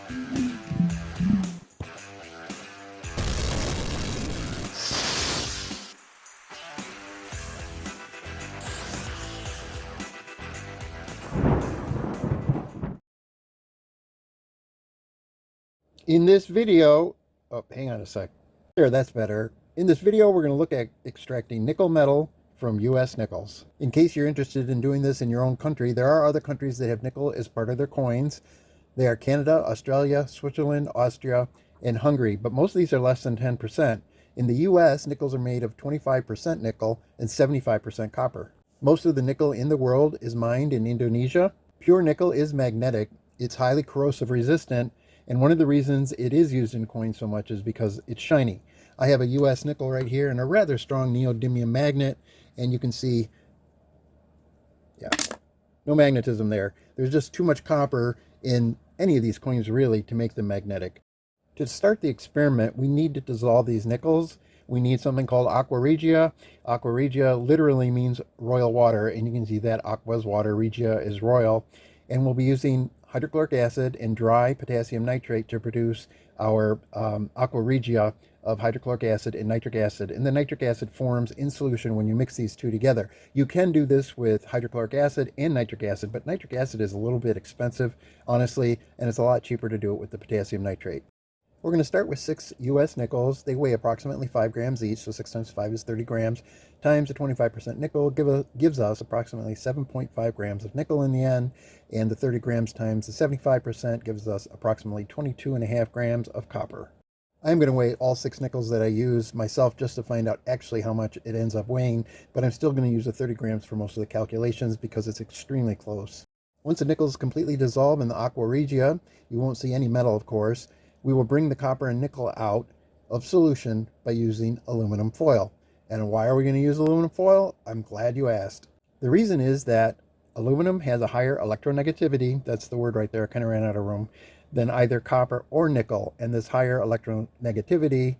In this video, oh, hang on a sec. There, that's better. In this video, we're going to look at extracting nickel metal from U.S. nickels. In case you're interested in doing this in your own country, there are other countries that have nickel as part of their coins. They are Canada, Australia, Switzerland, Austria, and Hungary, but most of these are less than 10%. In the U.S., nickels are made of 25% nickel and 75% copper. Most of the nickel in the world is mined in Indonesia. Pure nickel is magnetic, it's highly corrosive resistant, and one of the reasons it is used in coins so much is because it's shiny. I have a US nickel right here and a rather strong neodymium magnet, and you can see, yeah, no magnetism there. There's just too much copper in any of these coins really to make them magnetic. To start the experiment, we need to dissolve these nickels. We need something called Aqua regia. Aqua regia literally means royal water, and you can see that Aqua is water, regia is royal. And we'll be using hydrochloric acid and dry potassium nitrate to produce our Aqua regia of hydrochloric acid and nitric acid. And the nitric acid forms in solution when you mix these two together. You can do this with hydrochloric acid and nitric acid, but nitric acid is a little bit expensive, honestly, and it's a lot cheaper to do it with the potassium nitrate. We're going to start with 6 US nickels. They weigh approximately 5 grams each, so 6 times 5 is 30 grams, times the 25% nickel gives us approximately 7.5 grams of nickel in the end, and the 30 grams times the 75% gives us approximately 22.5 grams of copper. I'm going to weigh all 6 nickels that I use myself just to find out actually how much it ends up weighing, but I'm still going to use the 30 grams for most of the calculations because it's extremely close. Once the nickel is completely dissolved in the Aqua regia, you won't see any metal, of course. We will bring the copper and nickel out of solution by using aluminum foil. And why are we going to use aluminum foil? I'm glad you asked. The reason is that aluminum has a higher electronegativity, that's the word right there, I kind of ran out of room, than either copper or nickel. And this higher electronegativity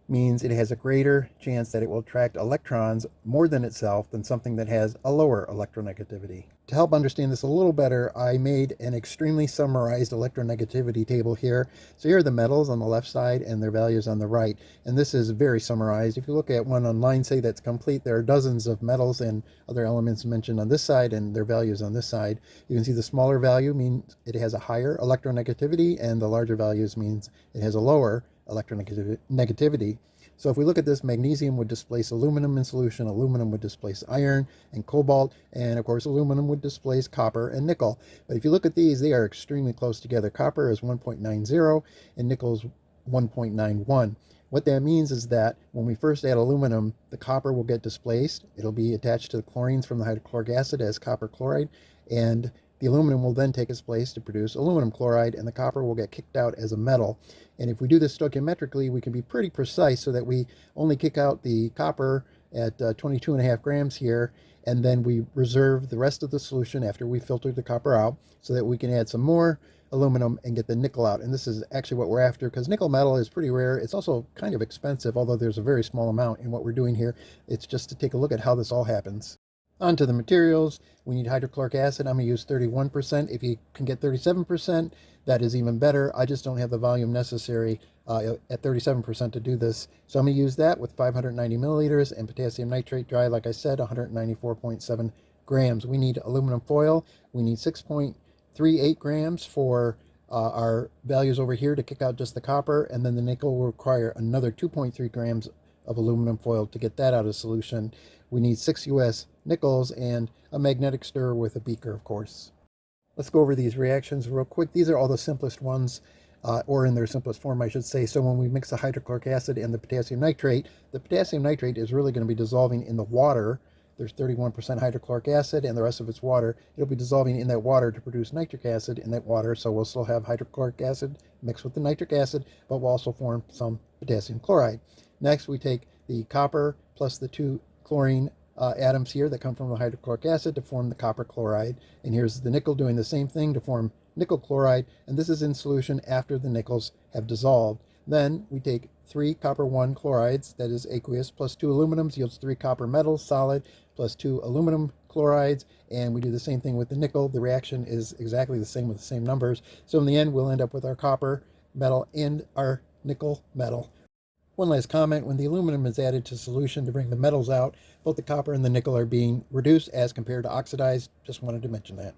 means it has a greater chance that it will attract electrons more than itself than something that has a lower electronegativity. To help understand this a little better, I made an extremely summarized electronegativity table here. So here are the metals on the left side and their values on the right. And this is very summarized. If you look at one online, say that's complete, there are dozens of metals and other elements mentioned on this side and their values on this side. You can see the smaller value means it has a higher electronegativity, and the larger values means it has a lower electronegativity. So if we look at this, magnesium would displace aluminum in solution, aluminum would displace iron and cobalt, and of course aluminum would displace copper and nickel. But if you look at these, they are extremely close together. Copper is 1.90 and nickel is 1.91. What that means is that when we first add aluminum, the copper will get displaced. It'll be attached to the chlorines from the hydrochloric acid as copper chloride, and the aluminum will then take its place to produce aluminum chloride, and the copper will get kicked out as a metal. And if we do this stoichiometrically, we can be pretty precise so that we only kick out the copper at 22.5 grams here, and then we reserve the rest of the solution after we filter the copper out so that we can add some more aluminum and get the nickel out. And this is actually what we're after, because nickel metal is pretty rare. It's also kind of expensive, although there's a very small amount in what we're doing here. It's just to take a look at how this all happens. On to the materials. We need hydrochloric acid. I'm going to use 31%. If you can get 37%, that is even better. I just don't have the volume necessary at 37% to do this. So I'm going to use that with 590 milliliters, and potassium nitrate dry, like I said, 194.7 grams. We need aluminum foil. We need 6.38 grams for our values over here to kick out just the copper, and then the nickel will require another 2.3 grams of aluminum foil to get that out of solution. We need 6 US nickels and a magnetic stirrer with a beaker, of course. Let's go over these reactions real quick. These are all the simplest ones, or in their simplest form, I should say. So when we mix the hydrochloric acid and the potassium nitrate is really going to be dissolving in the water. There's 31% hydrochloric acid and the rest of it's water. It'll be dissolving in that water to produce nitric acid in that water, so we'll still have hydrochloric acid mixed with the nitric acid, but we'll also form some potassium chloride. Next, we take the copper plus the 2 chlorine atoms here that come from the hydrochloric acid to form the copper chloride. And here's the nickel doing the same thing to form nickel chloride, and this is in solution after the nickels have dissolved. Then we take 3 copper 1 chlorides, that is aqueous, plus 2 aluminums yields 3 copper metals solid, plus 2 aluminum chlorides, and we do the same thing with the nickel. The reaction is exactly the same with the same numbers. So in the end, we'll end up with our copper metal and our nickel metal. One last comment, when the aluminum is added to solution to bring the metals out, both the copper and the nickel are being reduced as compared to oxidized. Just wanted to mention that.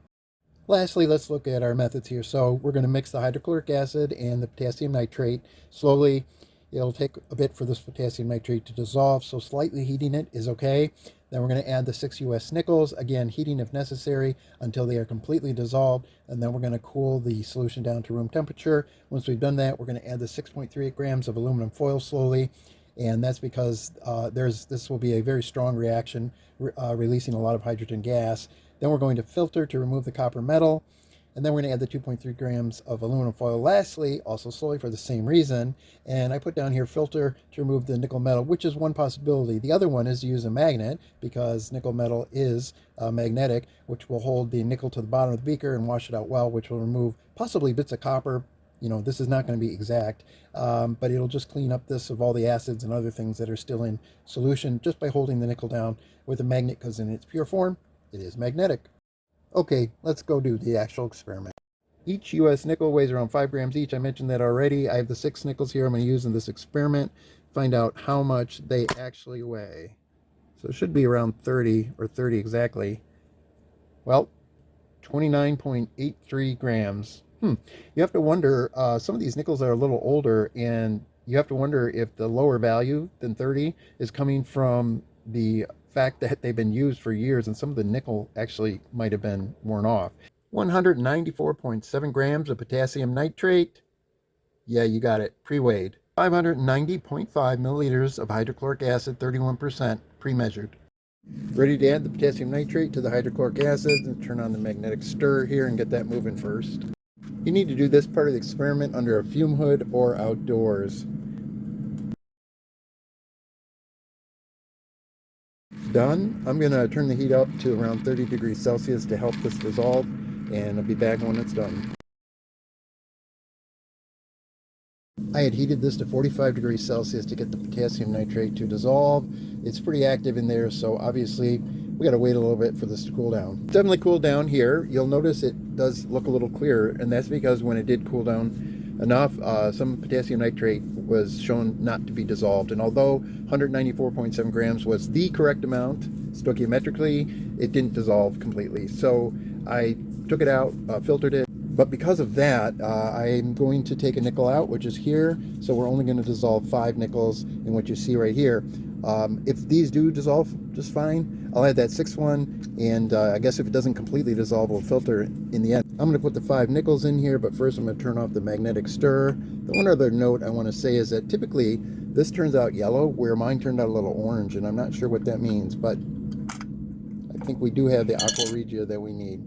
Lastly, let's look at our methods here. So we're going to mix the hydrochloric acid and the potassium nitrate slowly. It'll take a bit for this potassium nitrate to dissolve, so slightly heating it is okay. Then we're going to add the 6 US nickels, again heating if necessary until they are completely dissolved, and then we're going to cool the solution down to room temperature. Once we've done that, we're going to add the 6.38 grams of aluminum foil slowly, and that's because this will be a very strong reaction, releasing a lot of hydrogen gas. Then we're going to filter to remove the copper metal, and then we're going to add the 2.3 grams of aluminum foil lastly, also slowly for the same reason. And I put down here filter to remove the nickel metal, which is one possibility. The other one is to use a magnet, because nickel metal is magnetic, which will hold the nickel to the bottom of the beaker and wash it out well, which will remove possibly bits of copper. You know, this is not going to be exact, but it'll just clean up this of all the acids and other things that are still in solution just by holding the nickel down with a magnet, because in its pure form, it is magnetic. Okay, let's go do the actual experiment. Each US nickel weighs around 5 grams each. I mentioned that already. I have the 6 nickels here I'm going to use in this experiment. Find out how much they actually weigh. So it should be around 30, or 30 exactly. Well, 29.83 grams. You have to wonder, some of these nickels are a little older, and you have to wonder if the lower value than 30 is coming from the fact that they've been used for years, and some of the nickel actually might have been worn off. 194.7 grams of potassium nitrate. Yeah, you got it, pre-weighed. 590.5 milliliters of hydrochloric acid, 31% pre-measured. Ready to add the potassium nitrate to the hydrochloric acid, and turn on the magnetic stir here and get that moving first. You need to do this part of the experiment under a fume hood or outdoors. Done. I'm going to turn the heat up to around 30 degrees Celsius to help this dissolve, and I'll be back when it's done. I had heated this to 45 degrees Celsius to get the potassium nitrate to dissolve. It's pretty active in there, so obviously we got to wait a little bit for this to cool down. It's definitely cooled down here. You'll notice it does look a little clearer, and that's because when it did cool down enough, some potassium nitrate was shown not to be dissolved. And although 194.7 grams was the correct amount stoichiometrically, it didn't dissolve completely. So I took it out, filtered it. But because of that, I'm going to take a nickel out, which is here. So we're only going to dissolve 5 nickels in what you see right here. If these do dissolve just fine, I'll add that 6th one. And I guess if it doesn't completely dissolve, we'll filter in the end. I'm going to put the 5 nickels in here, but first I'm going to turn off the magnetic stir. The one other note I want to say is that typically this turns out yellow, where mine turned out a little orange, and I'm not sure what that means, but I think we do have the Aqua regia that we need.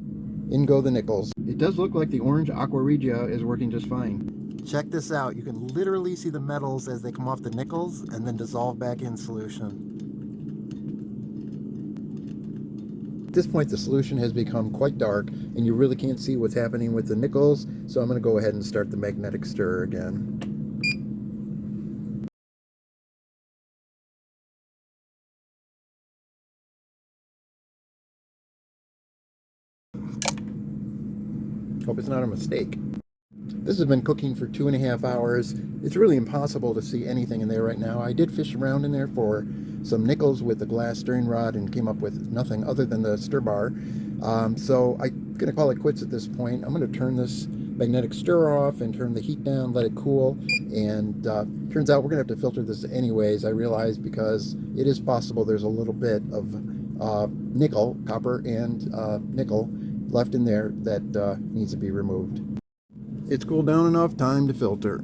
In go the nickels. It does look like the orange Aqua regia is working just fine. Check this out. You can literally see the metals as they come off the nickels and then dissolve back in solution. At this point, the solution has become quite dark, and you really can't see what's happening with the nickels, so I'm going to go ahead and start the magnetic stir again. Hope it's not a mistake. This has been cooking for 2.5 hours. It's really impossible to see anything in there right now. I did fish around in there for some nickels with a glass stirring rod and came up with nothing other than the stir bar. So I'm going to call it quits at this point. I'm going to turn this magnetic stir off and turn the heat down, let it cool. And turns out we're going to have to filter this anyways, I realize, because it is possible there's a little bit of nickel, copper and nickel left in there that needs to be removed. It's cooled down enough, time to filter.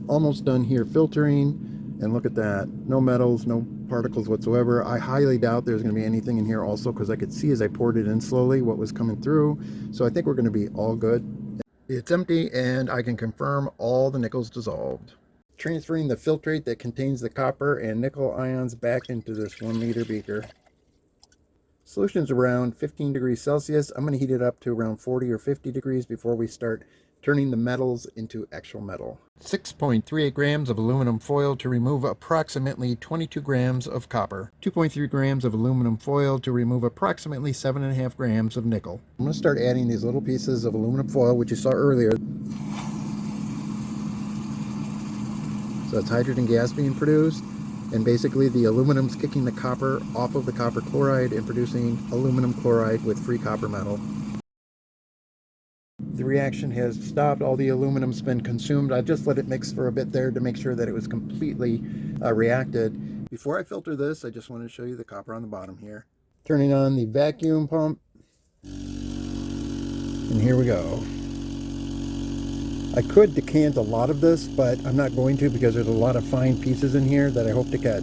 Almost done here filtering, and look at that. No metals, no particles whatsoever. I highly doubt there's going to be anything in here also, because I could see as I poured it in slowly what was coming through. So I think we're going to be all good. It's empty, and I can confirm all the nickels dissolved. Transferring the filtrate that contains the copper and nickel ions back into this 1 liter beaker. Solution's around 15 degrees Celsius. I'm going to heat it up to around 40 or 50 degrees before we start turning the metals into actual metal. 6.38 grams of aluminum foil to remove approximately 22 grams of copper. 2.3 grams of aluminum foil to remove approximately 7.5 grams of nickel. I'm going to start adding these little pieces of aluminum foil, which you saw earlier. So that's hydrogen gas being produced, and basically the aluminum's kicking the copper off of the copper chloride and producing aluminum chloride with free copper metal. The reaction has stopped. All the aluminum's been consumed. I just let it mix for a bit there to make sure that it was completely reacted. Before I filter this, I just wanted to show you the copper on the bottom here. Turning on the vacuum pump, and here we go. I could decant a lot of this, but I'm not going to because there's a lot of fine pieces in here that I hope to catch.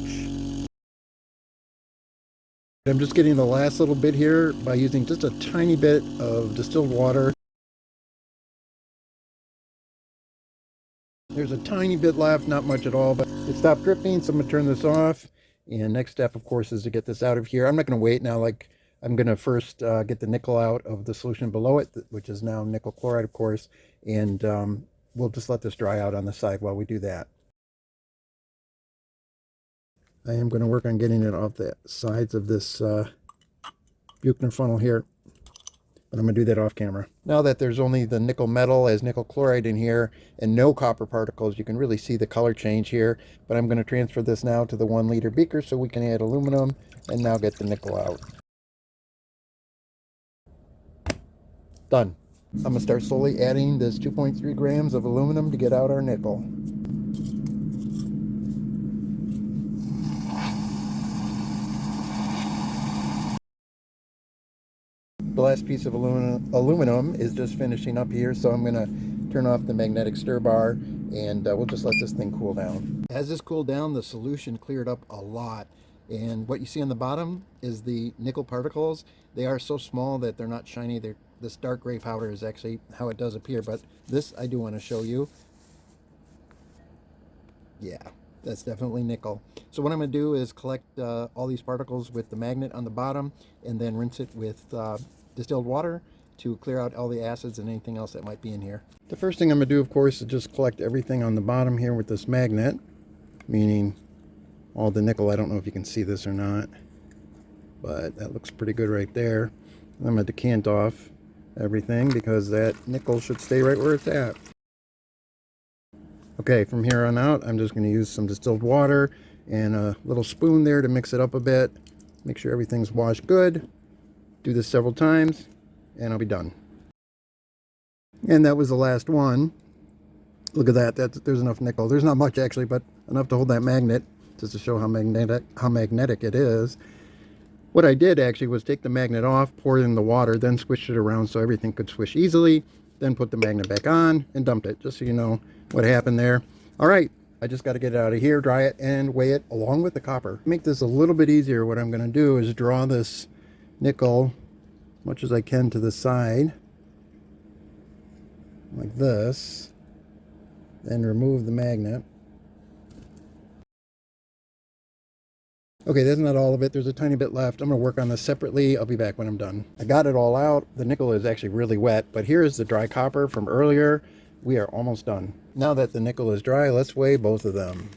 I'm just getting the last little bit here by using just a tiny bit of distilled water. There's a tiny bit left, not much at all, but it stopped dripping, so I'm going to turn this off. And next step, of course, is to get this out of here. I'm not going to wait now. Like, I'm going to first get the nickel out of the solution below it, which is now nickel chloride, of course. And we'll just let this dry out on the side while we do that. I am going to work on getting it off the sides of this Buchner funnel here. But I'm going to do that off camera. Now that there's only the nickel metal as nickel chloride in here and no copper particles, you can really see the color change here. But I'm going to transfer this now to the 1 liter beaker so we can add aluminum and now get the nickel out. Done. I'm going to start slowly adding this 2.3 grams of aluminum to get out our nickel. The last piece of aluminum is just finishing up here, so I'm going to turn off the magnetic stir bar and we'll just let this thing cool down. As this cooled down, the solution cleared up a lot, and what you see on the bottom is the nickel particles. They are so small that they're not shiny. This dark gray powder is actually how it does appear, but this I do want to show you. Yeah, that's definitely nickel. So what I'm going to do is collect all these particles with the magnet on the bottom and then rinse it with distilled water to clear out all the acids and anything else that might be in here. The first thing I'm going to do, of course, is just collect everything on the bottom here with this magnet, meaning all the nickel. I don't know if you can see this or not, but that looks pretty good right there. I'm going to decant off everything because that nickel should stay right where it's at. Okay, from here on out, I'm just going to use some distilled water and a little spoon there to mix it up a bit. Make sure everything's washed good. Do this several times, and I'll be done. And that was the last one. Look at that. There's enough nickel. There's not much, actually, but enough to hold that magnet, just to show how magnetic it is. What I did, actually, was take the magnet off, pour it in the water, then squish it around so everything could swish easily, then put the magnet back on and dumped it, just so you know what happened there. All right, I just got to get it out of here, dry it, and weigh it along with the copper. To make this a little bit easier, what I'm going to do is draw this nickel as much as I can to the side, like this, then remove the magnet. Okay, that's not all of it. There's a tiny bit left. I'm going to work on this separately. I'll be back when I'm done. I got it all out. The nickel is actually really wet, but here is the dry copper from earlier. We are almost done. Now that the nickel is dry, let's weigh both of them.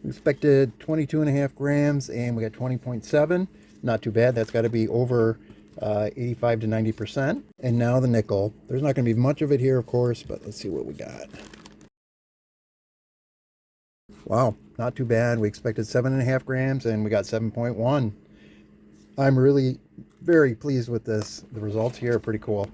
We expected 22.5 grams and we got 20.7. Not too bad. That's got to be over 85 to 90%. And now the nickel. There's not going to be much of it here, of course, but let's see what we got. Wow, not too bad. We expected 7.5 grams and we got 7.1. I'm really very pleased with this. The results here are pretty cool.